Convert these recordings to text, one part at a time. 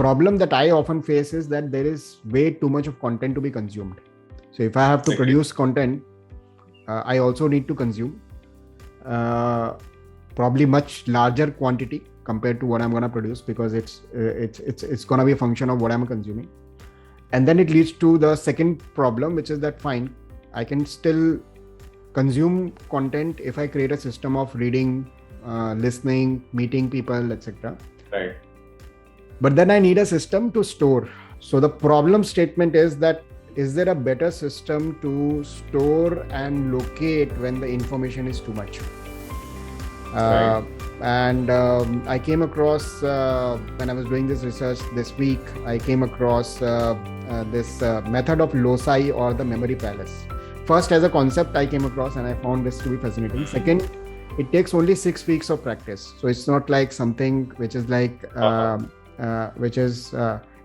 problem that I often face is that there is way too much of content to be consumed. So if I have to produce content, I also need to consume probably much larger quantity compared to what I'm going to produce, because it's going to be a function of what I'm consuming. And then it leads to the second problem, which is that fine, I can still consume content if I create a system of reading, listening, meeting people, etc. Right. But then I need a system to store. So the problem statement is that, is there a better system to store and locate when the information is too much? Right. And I came across, when I was doing this research this week, I came across this method of Loci, or the memory palace. First, as a concept, I came across and I found this to be fascinating. Second, it takes only 6 weeks of practice. So it's not like something which is like,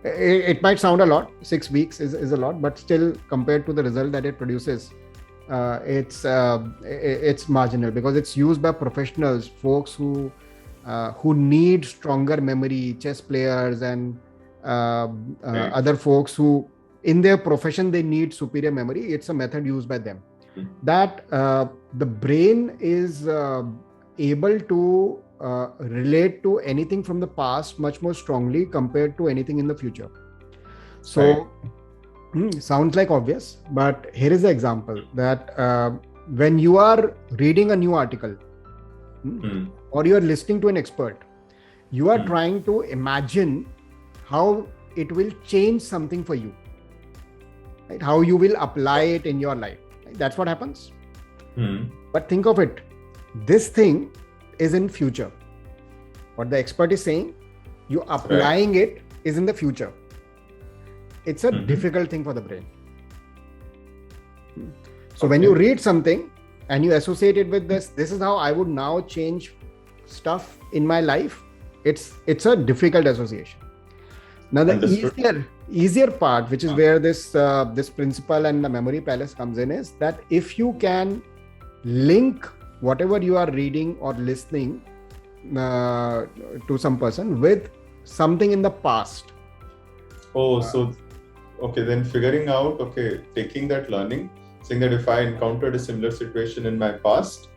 it might sound a lot. 6 weeks is a lot, but still compared to the result that it produces, it's marginal, because it's used by professionals, folks who need stronger memory, chess players and other folks who in their profession they need superior memory. It's a method used by them. That the brain is able to relate to anything from the past much more strongly compared to anything in the future. So sounds like obvious, but here is the example that when you are reading a new article or you are listening to an expert, you are trying to imagine how it will change something for you, right? How you will apply it in your life. Right? That's what happens. But think of it, this thing is in future. What the expert is saying, you applying it is in the future. It's a difficult thing for the brain. So when you read something and you associate it with this is how I would now change stuff in my life. It's a difficult association. Now the easier part, which is where this principle and the memory palace comes in, is that if you can link whatever you are reading or listening to some person with something in the past. Then figuring out, taking that learning, saying that if I encountered a similar situation in my past,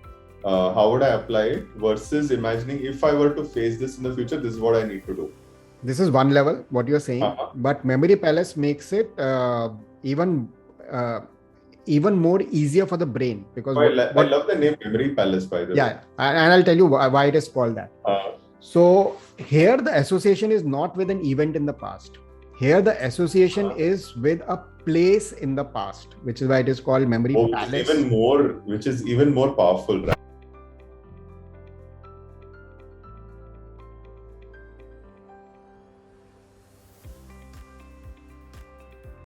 how would I apply it, versus imagining if I were to face this in the future, this is what I need to do. This is one level, what you're saying, but memory palace makes it even more easier for the brain, because I love the name memory palace, by the way. Yeah, and I'll tell you why it is called that. So here the association is not with an event in the past. Here the association is with a place in the past, which is why it is called memory palace. Which is even more powerful, right?